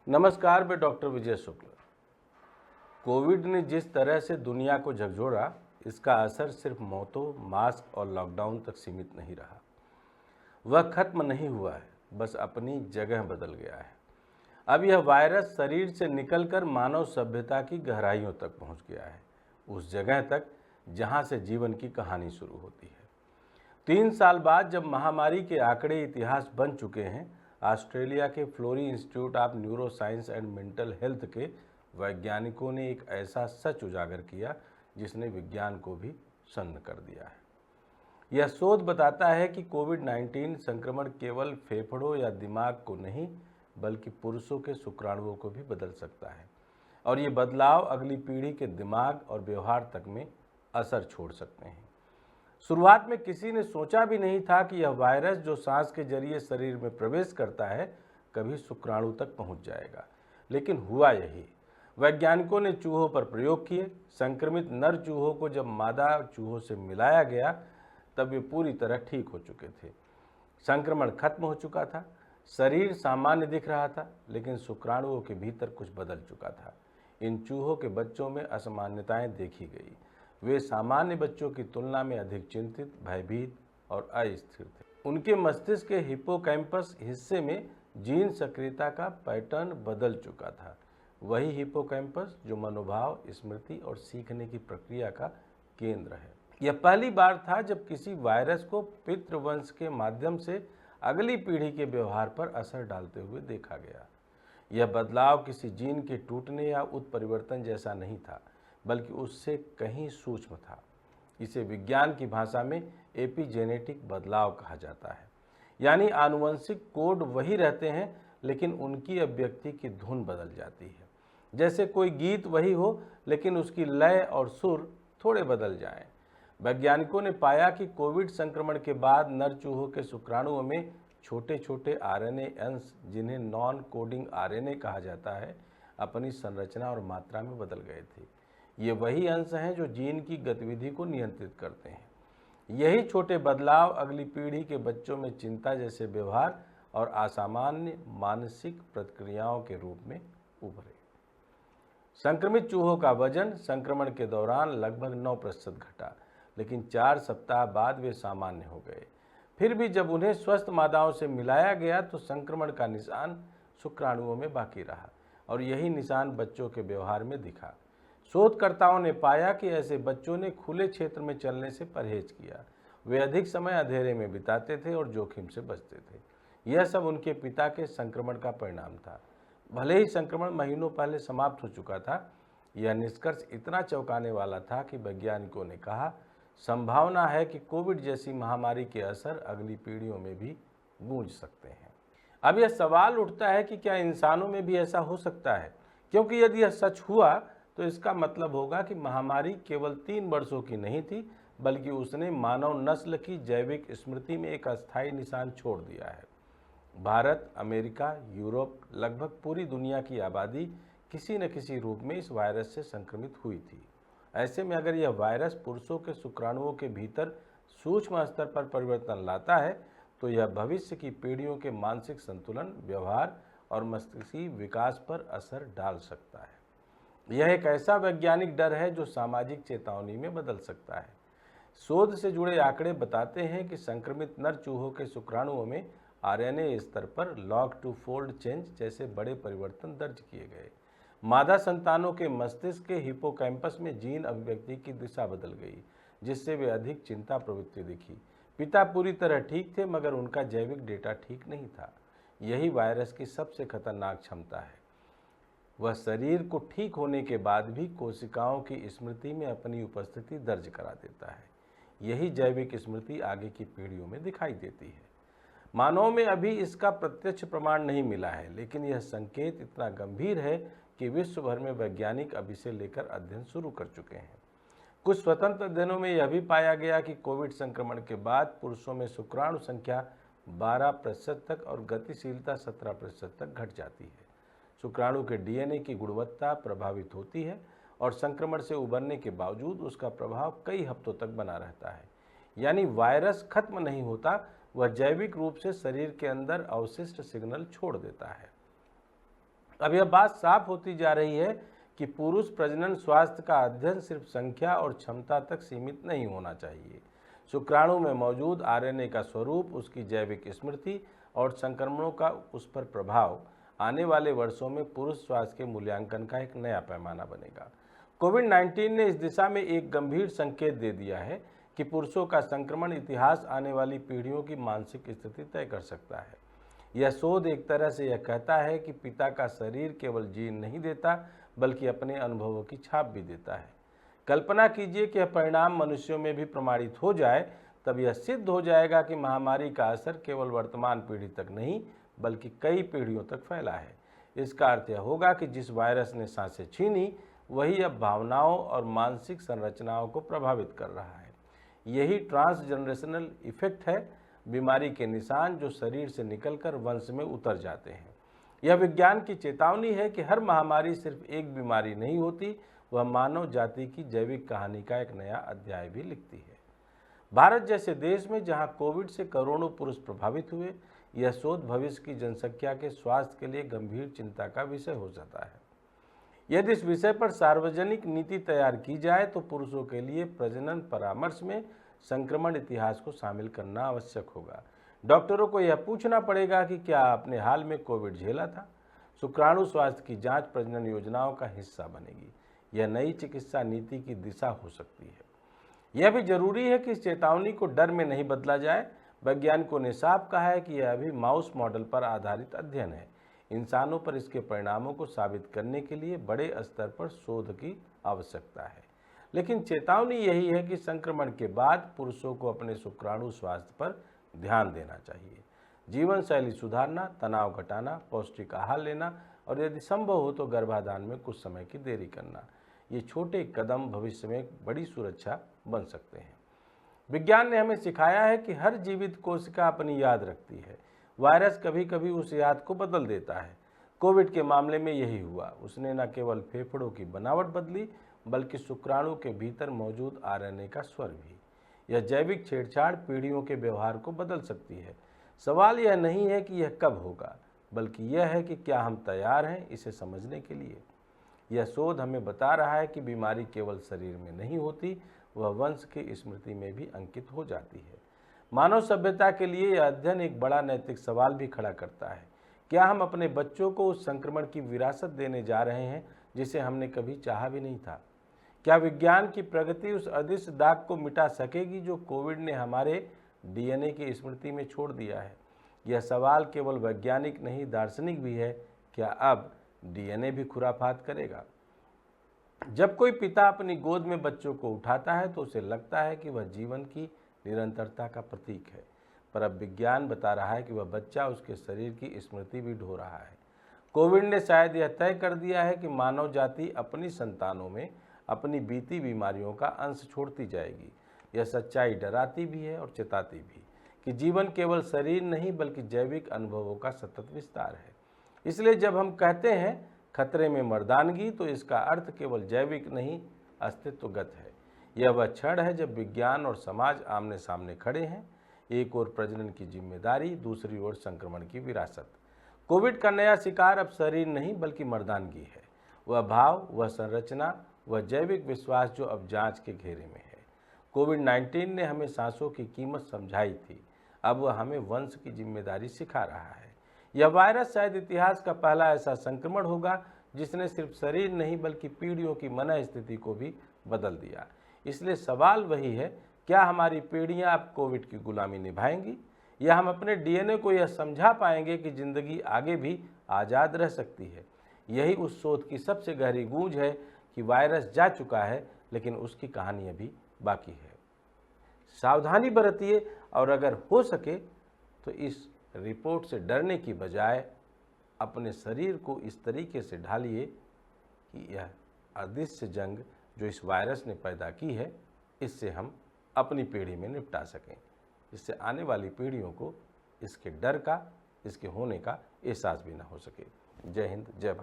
नमस्कार, मैं डॉक्टर विजय शुक्ल। कोविड ने जिस तरह से दुनिया को झकझोरा, इसका असर सिर्फ मौतों, मास्क और लॉकडाउन तक सीमित नहीं रहा। वह खत्म नहीं हुआ है, बस अपनी जगह बदल गया है। अब यह वायरस शरीर से निकलकर मानव सभ्यता की गहराइयों तक पहुंच गया है, उस जगह तक जहां से जीवन की कहानी शुरू होती है। 3 साल बाद जब महामारी के आंकड़े इतिहास बन चुके हैं, ऑस्ट्रेलिया के Florey Institute of neuroscience and mental health के वैज्ञानिकों ने एक ऐसा सच उजागर किया जिसने विज्ञान को भी सन्न कर दिया है। यह शोध बताता है कि कोविड-19 संक्रमण केवल फेफड़ों या दिमाग को नहीं, बल्कि पुरुषों के शुक्राणुओं को भी बदल सकता है, और ये बदलाव अगली पीढ़ी के दिमाग और व्यवहार तक में असर छोड़ सकते हैं। शुरुआत में किसी ने सोचा भी नहीं था कि यह वायरस, जो सांस के जरिए शरीर में प्रवेश करता है, कभी शुक्राणु तक पहुंच जाएगा। लेकिन हुआ यही। वैज्ञानिकों ने चूहों पर प्रयोग किए। संक्रमित नर चूहों को जब मादा चूहों से मिलाया गया, तब वे पूरी तरह ठीक हो चुके थे। संक्रमण खत्म हो चुका था, शरीर सामान्य दिख रहा था, लेकिन शुक्राणुओं के भीतर कुछ बदल चुका था। इन चूहों के बच्चों में असामान्यताएं देखी गई। वे सामान्य बच्चों की तुलना में अधिक चिंतित, भयभीत और अस्थिर थे। उनके मस्तिष्क के हिप्पोकैम्पस हिस्से में जीन सक्रियता का पैटर्न बदल चुका था। वही हिप्पोकैम्पस जो मनोभाव, स्मृति और सीखने की प्रक्रिया का केंद्र है। यह पहली बार था जब किसी वायरस को पितृवंश के माध्यम से अगली पीढ़ी के व्यवहार पर असर डालते हुए देखा गया। यह बदलाव किसी जीन के टूटने या उत्परिवर्तन जैसा नहीं था, बल्कि उससे कहीं सूक्ष्म था। इसे विज्ञान की भाषा में एपिजेनेटिक बदलाव कहा जाता है। यानी आनुवंशिक कोड वही रहते हैं, लेकिन उनकी अभिव्यक्ति की धुन बदल जाती है। जैसे कोई गीत वही हो, लेकिन उसकी लय और सुर थोड़े बदल जाएं। वैज्ञानिकों ने पाया कि कोविड संक्रमण के बाद नर चूहों के शुक्राणुओं में छोटे छोटे आरएनए अंश, जिन्हें नॉन कोडिंग आरएनए कहा जाता है, अपनी संरचना और मात्रा में बदल गए थे। ये वही अंश हैं जो जीन की गतिविधि को नियंत्रित करते हैं। यही छोटे बदलाव अगली पीढ़ी के बच्चों में चिंता जैसे व्यवहार और असामान्य मानसिक प्रतिक्रियाओं के रूप में उभरे। संक्रमित चूहों का वजन संक्रमण के दौरान लगभग 9% घटा, लेकिन 4 सप्ताह बाद वे सामान्य हो गए। फिर भी जब उन्हें स्वस्थ मादाओं से मिलाया गया तो संक्रमण का निशान शुक्राणुओं में बाकी रहा, और यही निशान बच्चों के व्यवहार में दिखा। शोधकर्ताओं ने पाया कि ऐसे बच्चों ने खुले क्षेत्र में चलने से परहेज किया। वे अधिक समय अंधेरे में बिताते थे और जोखिम से बचते थे। यह सब उनके पिता के संक्रमण का परिणाम था। भले ही संक्रमण महीनों पहले समाप्त हो चुका था, यह निष्कर्ष इतना चौंकाने वाला था कि वैज्ञानिकों ने कहा, संभावना है कि कोविड जैसी महामारी के असर अगली पीढ़ियों में भी गूंज सकते हैं। अब यह सवाल उठता है कि क्या इंसानों में भी ऐसा हो सकता है, क्योंकि यदि यह सच हुआ तो इसका मतलब होगा कि महामारी केवल 3 वर्षों की नहीं थी, बल्कि उसने मानव नस्ल की जैविक स्मृति में एक अस्थायी निशान छोड़ दिया है। भारत, अमेरिका, यूरोप, लगभग पूरी दुनिया की आबादी किसी न किसी रूप में इस वायरस से संक्रमित हुई थी। ऐसे में अगर यह वायरस पुरुषों के शुक्राणुओं के भीतर सूक्ष्म स्तर पर परिवर्तन लाता है, तो यह भविष्य की पीढ़ियों के मानसिक संतुलन, व्यवहार और मस्तिष्कीय विकास पर असर डाल सकता है। यह एक ऐसा वैज्ञानिक डर है जो सामाजिक चेतावनी में बदल सकता है। शोध से जुड़े आंकड़े बताते हैं कि संक्रमित नर चूहों के शुक्राणुओं में आरएनए स्तर पर लॉग टू फोल्ड चेंज जैसे बड़े परिवर्तन दर्ज किए गए। मादा संतानों के मस्तिष्क के हिप्पोकैम्पस में जीन अभिव्यक्ति की दिशा बदल गई, जिससे वे अधिक चिंता प्रवृत्ति दिखी। पिता पूरी तरह ठीक थे, मगर उनका जैविक डेटा ठीक नहीं था। यही वायरस की सबसे खतरनाक क्षमता है। वह शरीर को ठीक होने के बाद भी कोशिकाओं की स्मृति में अपनी उपस्थिति दर्ज करा देता है। यही जैविक स्मृति आगे की पीढ़ियों में दिखाई देती है। मानव में अभी इसका प्रत्यक्ष प्रमाण नहीं मिला है, लेकिन यह संकेत इतना गंभीर है कि विश्व भर में वैज्ञानिक अब इसे लेकर अध्ययन शुरू कर चुके हैं। कुछ स्वतंत्र अध्ययनों में यह भी पाया गया कि कोविड संक्रमण के बाद पुरुषों में शुक्राणु संख्या 12% तक और गतिशीलता 17% तक घट जाती है। शुक्राणु के डीएनए की गुणवत्ता प्रभावित होती है, और संक्रमण से उबरने के बावजूद उसका प्रभाव कई हफ्तों तक बना रहता है। यानी वायरस खत्म नहीं होता, वह जैविक रूप से शरीर के अंदर अवशिष्ट सिग्नल छोड़ देता है। अब यह बात साफ होती जा रही है कि पुरुष प्रजनन स्वास्थ्य का अध्ययन सिर्फ संख्या और क्षमता तक सीमित नहीं होना चाहिए। शुक्राणु में मौजूद आरएनए का स्वरूप, उसकी जैविक स्मृति और संक्रमणों का उस पर प्रभाव आने वाले वर्षों में पुरुष स्वास्थ्य के मूल्यांकन का एक नया पैमाना बनेगा। कोविड-19 ने इस दिशा में एक गंभीर संकेत दे दिया है कि पुरुषों का संक्रमण इतिहास आने वाली पीढ़ियों की मानसिक स्थिति तय कर सकता है। यह शोध एक तरह से यह कहता है कि पिता का शरीर केवल जीन नहीं देता, बल्कि अपने अनुभवों की छाप भी देता है। कल्पना कीजिए कि यह परिणाम मनुष्यों में भी प्रमाणित हो जाए, तब यह सिद्ध हो जाएगा कि महामारी का असर केवल वर्तमान पीढ़ी तक नहीं, बल्कि कई पीढ़ियों तक फैला है। इसका अर्थ यह होगा कि जिस वायरस ने सांसें छीनी, वही अब भावनाओं और मानसिक संरचनाओं को प्रभावित कर रहा है। यही ट्रांसजनरेशनल इफेक्ट है, बीमारी के निशान जो शरीर से निकलकर वंश में उतर जाते हैं। यह विज्ञान की चेतावनी है कि हर महामारी सिर्फ एक बीमारी नहीं होती, वह मानव जाति की जैविक कहानी का एक नया अध्याय भी लिखती है। भारत जैसे देश में जहां कोविड से करोड़ों पुरुष प्रभावित हुए, यह शोध भविष्य की जनसंख्या के स्वास्थ्य के लिए गंभीर चिंता का विषय हो जाता है। यदि इस विषय पर सार्वजनिक नीति तैयार की जाए तो पुरुषों के लिए प्रजनन परामर्श में संक्रमण इतिहास को शामिल करना आवश्यक होगा। डॉक्टरों को यह पूछना पड़ेगा कि क्या आपने हाल में कोविड झेला था। शुक्राणु स्वास्थ्य की जांच प्रजनन योजनाओं का हिस्सा बनेगी। यह नई चिकित्सा नीति की दिशा हो सकती है। यह भी जरूरी है कि इस चेतावनी को डर में नहीं बदला जाए। वैज्ञानिकों ने साफ कहा है कि यह अभी माउस मॉडल पर आधारित अध्ययन है। इंसानों पर इसके परिणामों को साबित करने के लिए बड़े स्तर पर शोध की आवश्यकता है। लेकिन चेतावनी यही है कि संक्रमण के बाद पुरुषों को अपने शुक्राणु स्वास्थ्य पर ध्यान देना चाहिए। जीवन शैली सुधारना, तनाव घटाना, पौष्टिक आहार लेना और यदि संभव हो तो गर्भाधान में कुछ समय की देरी करना, ये छोटे कदम भविष्य में बड़ी सुरक्षा बन सकते हैं। विज्ञान ने हमें सिखाया है कि हर जीवित कोशिका अपनी याद रखती है। वायरस कभी कभी उस याद को बदल देता है। कोविड के मामले में यही हुआ। उसने न केवल फेफड़ों की बनावट बदली, बल्कि शुक्राणु के भीतर मौजूद आरएनए का स्वर भी। यह जैविक छेड़छाड़ पीढ़ियों के व्यवहार को बदल सकती है। सवाल यह नहीं है कि यह कब होगा, बल्कि यह है कि क्या हम तैयार हैं इसे समझने के लिए। यह शोध हमें बता रहा है कि बीमारी केवल शरीर में नहीं होती, वह वंश की स्मृति में भी अंकित हो जाती है। मानव सभ्यता के लिए यह अध्ययन एक बड़ा नैतिक सवाल भी खड़ा करता है। क्या हम अपने बच्चों को उस संक्रमण की विरासत देने जा रहे हैं जिसे हमने कभी चाहा भी नहीं था? क्या विज्ञान की प्रगति उस अदृश्य दाग को मिटा सकेगी जो कोविड ने हमारे डीएनए की स्मृति में छोड़ दिया है? यह सवाल केवल वैज्ञानिक नहीं, दार्शनिक भी है। क्या अब डीएनए भी खुराफात करेगा? जब कोई पिता अपनी गोद में बच्चों को उठाता है तो उसे लगता है कि वह जीवन की निरंतरता का प्रतीक है, पर अब विज्ञान बता रहा है कि वह बच्चा उसके शरीर की स्मृति भी ढो रहा है। कोविड ने शायद यह तय कर दिया है कि मानव जाति अपनी संतानों में अपनी बीती बीमारियों का अंश छोड़ती जाएगी। यह सच्चाई डराती भी है और चेताती भी कि जीवन केवल शरीर नहीं, बल्कि जैविक अनुभवों का सतत विस्तार है। इसलिए जब हम कहते हैं खतरे में मर्दानगी, तो इसका अर्थ केवल जैविक नहीं, अस्तित्वगत है। यह वह क्षण है जब विज्ञान और समाज आमने सामने खड़े हैं। एक ओर प्रजनन की जिम्मेदारी, दूसरी ओर संक्रमण की विरासत। कोविड का नया शिकार अब शरीर नहीं, बल्कि मर्दानगी है। वह भाव, वह संरचना, वह जैविक विश्वास जो अब जांच के घेरे में है। कोविड-19 ने हमें सांसों की कीमत समझाई थी, अब वह हमें वंश की जिम्मेदारी सिखा रहा है। यह वायरस शायद इतिहास का पहला ऐसा संक्रमण होगा जिसने सिर्फ शरीर नहीं, बल्कि पीढ़ियों की मन स्थिति को भी बदल दिया। इसलिए सवाल वही है, क्या हमारी पीढ़ियां अब कोविड की गुलामी निभाएंगी, या हम अपने डीएनए को यह समझा पाएंगे कि जिंदगी आगे भी आज़ाद रह सकती है? यही उस शोध की सबसे गहरी गूंज है कि वायरस जा चुका है, लेकिन उसकी कहानी अभी बाकी है। सावधानी बरतिए और अगर हो सके तो इस रिपोर्ट से डरने की बजाय अपने शरीर को इस तरीके से ढालिए कि यह अदृश्य जंग जो इस वायरस ने पैदा की है, इससे हम अपनी पीढ़ी में निपटा सकें, जिससे आने वाली पीढ़ियों को इसके डर का, इसके होने का एहसास भी ना हो सके। जय हिंद, जय भारत।